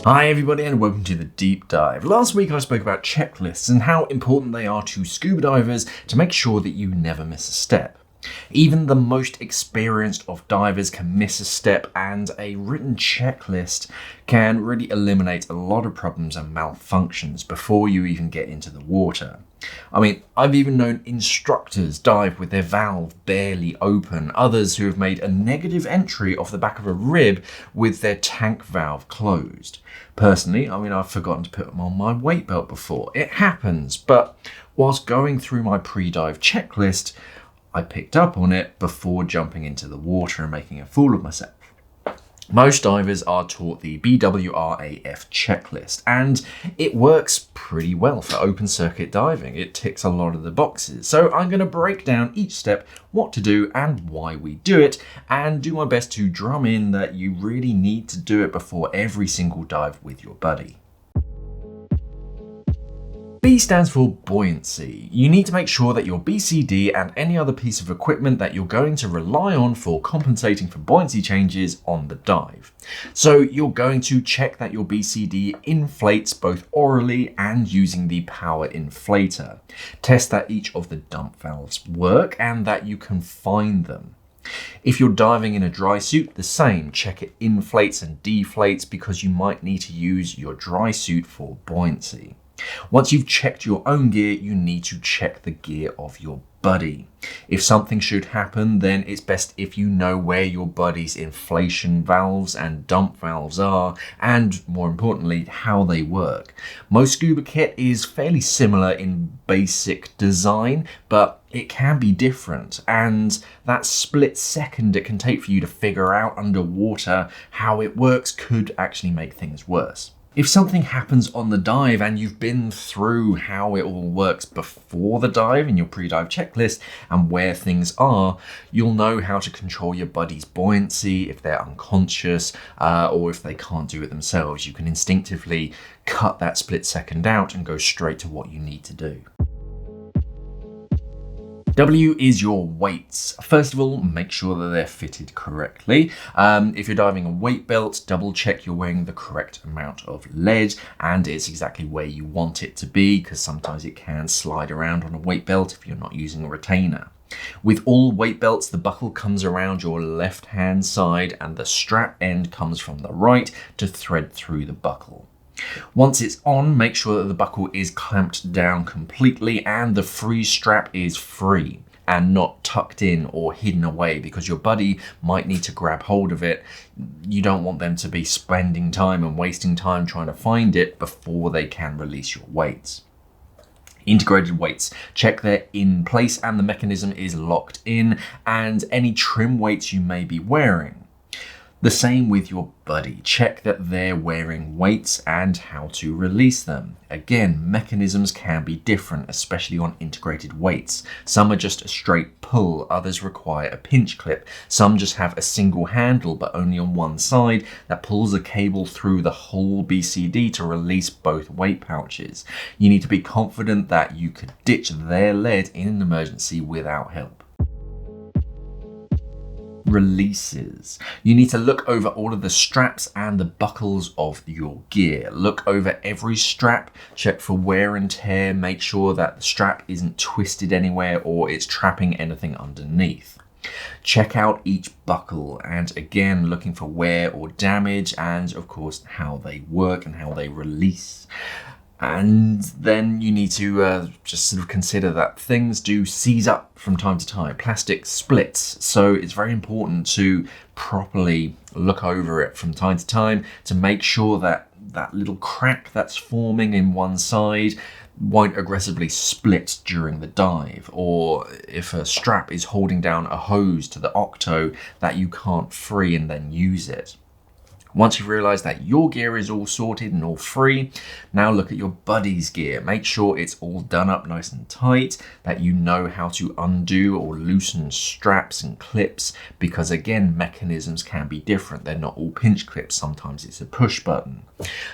Hi everybody and welcome to the deep dive. Last week I spoke about checklists and how important they are to scuba divers to make sure that you never miss a step. Even the most experienced of divers can miss a step, and a written checklist can really eliminate a lot of problems and malfunctions before you even get into the water. I mean, I've even known instructors dive with their valve barely open, others who have made a negative entry off the back of a rib with their tank valve closed. Personally, I've forgotten to put them on my weight belt before. It happens, but whilst going through my pre-dive checklist, I picked up on it before jumping into the water and making a fool of myself. Most divers are taught the BWRAF checklist, and it works pretty well for open circuit diving. It ticks a lot of the boxes. So I'm going to break down each step, what to do and why we do it, and do my best to drum in that you really need to do it before every single dive with your buddy. B stands for buoyancy. You need to make sure that your BCD and any other piece of equipment that you're going to rely on for compensating for buoyancy changes on the dive. So you're going to check that your BCD inflates both orally and using the power inflator. Test that each of the dump valves work and that you can find them. If you're diving in a dry suit, the same. Check it inflates and deflates because you might need to use your dry suit for buoyancy. Once you've checked your own gear, you need to check the gear of your buddy. If something should happen, then it's best if you know where your buddy's inflation valves and dump valves are, and more importantly, how they work. Most scuba kit is fairly similar in basic design, but it can be different, and that split second it can take for you to figure out underwater how it works could actually make things worse. If something happens on the dive and you've been through how it all works before the dive in your pre-dive checklist and where things are, you'll know how to control your buddy's buoyancy if they're unconscious or if they can't do it themselves. You can instinctively cut that split second out and go straight to what you need to do. W is your weights. First of all, make sure that they're fitted correctly. If you're diving a weight belt, double check you're wearing the correct amount of lead and it's exactly where you want it to be, because sometimes it can slide around on a weight belt if you're not using a retainer. With all weight belts, the buckle comes around your left hand side and the strap end comes from the right to thread through the buckle. Once it's on, make sure that the buckle is clamped down completely and the free strap is free and not tucked in or hidden away, because your buddy might need to grab hold of it. You don't want them to be spending time and wasting time trying to find it before they can release your weights. Integrated weights. Check they're in place and the mechanism is locked in, and any trim weights you may be wearing. The same with your buddy. Check that they're wearing weights and how to release them. Again, mechanisms can be different, especially on integrated weights. Some are just a straight pull, others require a pinch clip. Some just have a single handle but only on one side that pulls a cable through the whole BCD to release both weight pouches. You need to be confident that you could ditch their lead in an emergency without help. Releases. You need to look over all of the straps and the buckles of your gear. Look over every strap, check for wear and tear, make sure that the strap isn't twisted anywhere or it's trapping anything underneath. Check out each buckle, and again looking for wear or damage, and of course how they work and how they release. And then you need to just sort of consider that things do seize up from time to time. Plastic splits, so it's very important to properly look over it from time to time to make sure that that little crack that's forming in one side won't aggressively split during the dive, or if a strap is holding down a hose to the octo that you can't free and then use it. Once you've realized that your gear is all sorted and all free, now look at your buddy's gear. Make sure it's all done up nice and tight, that you know how to undo or loosen straps and clips, because again, mechanisms can be different. They're not all pinch clips. Sometimes it's a push button.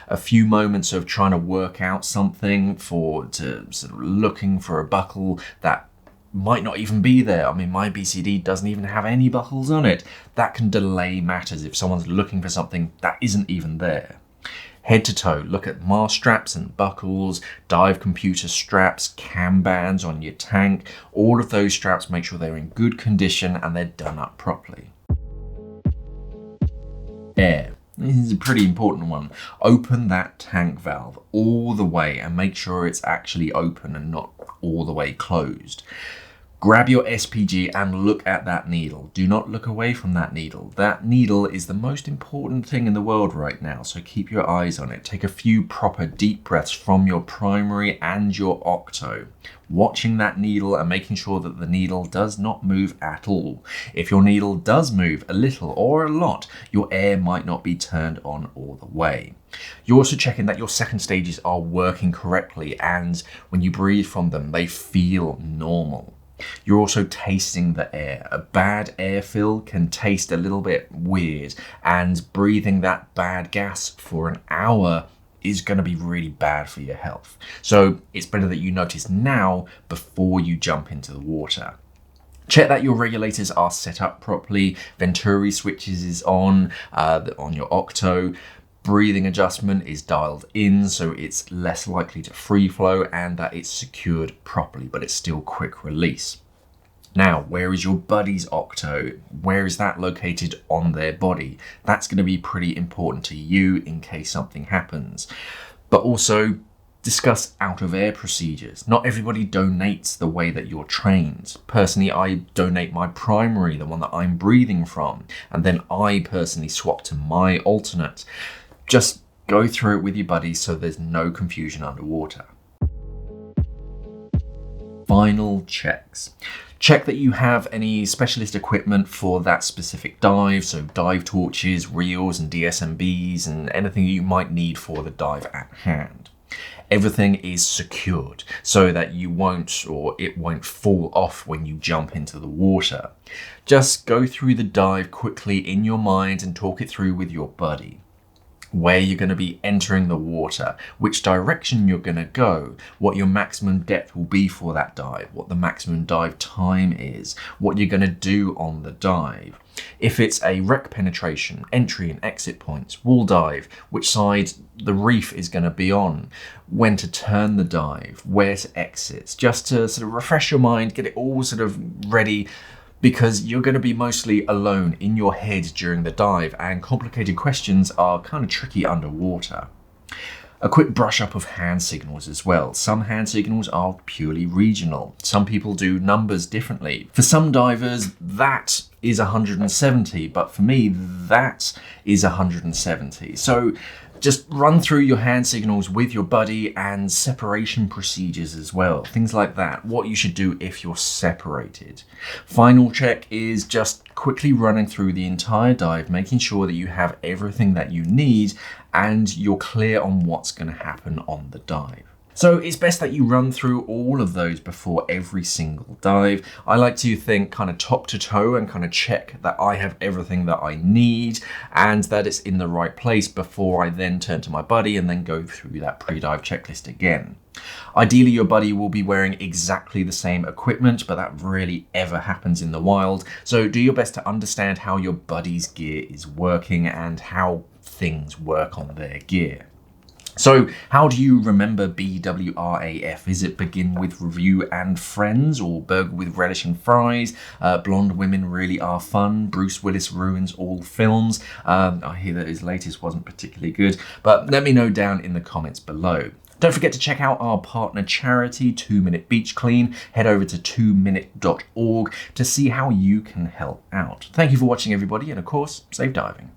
A few moments of trying to work out something to sort of looking for a buckle that might not even be there. I mean, my BCD doesn't even have any buckles on it. That can delay matters if someone's looking for something that isn't even there. Head to toe, look at mast straps and buckles, dive computer straps, cam bands on your tank. All of those straps, make sure they're in good condition and they're done up properly. Air. This is a pretty important one. Open that tank valve all the way and make sure it's actually open and not all the way closed. Grab your SPG and look at that needle. Do not look away from that needle. That needle is the most important thing in the world right now, so keep your eyes on it. Take a few proper deep breaths from your primary and your octo, watching that needle and making sure that the needle does not move at all. If your needle does move a little or a lot, your air might not be turned on all the way. You're also checking that your second stages are working correctly, and when you breathe from them, they feel normal. You're also tasting the air. A bad air fill can taste a little bit weird, and breathing that bad gas for an hour is going to be really bad for your health. So it's better that you notice now before you jump into the water. Check that your regulators are set up properly, Venturi switches is on your octo, breathing adjustment is dialed in so it's less likely to free flow, and that it's secured properly, but it's still quick release. Now, where is your buddy's octo? Where is that located on their body? That's going to be pretty important to you in case something happens. But also, discuss out of air procedures. Not everybody donates the way that you're trained. Personally, I donate my primary, the one that I'm breathing from, and then I personally swap to my alternate. Just go through it with your buddies so there's no confusion underwater. Final checks. Check that you have any specialist equipment for that specific dive, so dive torches, reels and DSMBs and anything you might need for the dive at hand. Everything is secured so that it won't fall off when you jump into the water. Just go through the dive quickly in your mind and talk it through with your buddy. Where you're going to be entering the water, which direction you're going to go, what your maximum depth will be for that dive, what the maximum dive time is, what you're going to do on the dive. If it's a wreck penetration, entry and exit points, wall dive, which side the reef is going to be on, when to turn the dive, where to exit, just to sort of refresh your mind, get it all sort of ready, because you're going to be mostly alone in your head during the dive, and complicated questions are kind of tricky underwater. A quick brush up of hand signals as well. Some hand signals are purely regional. Some people do numbers differently. For some divers, that is 170, but for me, that is 170. So just run through your hand signals with your buddy and separation procedures as well. Things like that. What you should do if you're separated. Final check is just quickly running through the entire dive, making sure that you have everything that you need and you're clear on what's going to happen on the dive. So it's best that you run through all of those before every single dive. I like to think kind of top to toe and kind of check that I have everything that I need and that it's in the right place before I then turn to my buddy and then go through that pre-dive checklist again. Ideally, your buddy will be wearing exactly the same equipment, but that rarely ever happens in the wild. So do your best to understand how your buddy's gear is working and how things work on their gear. So how do you remember BWRAF? Is it begin with review and friends, or burger with relish and fries? Blonde women really are fun. Bruce Willis ruins all films. I hear that his latest wasn't particularly good, but let me know down in the comments below. Don't forget to check out our partner charity, 2 Minute Beach Clean. Head over to 2minute.org to see how you can help out. Thank you for watching, everybody, and of course, safe diving.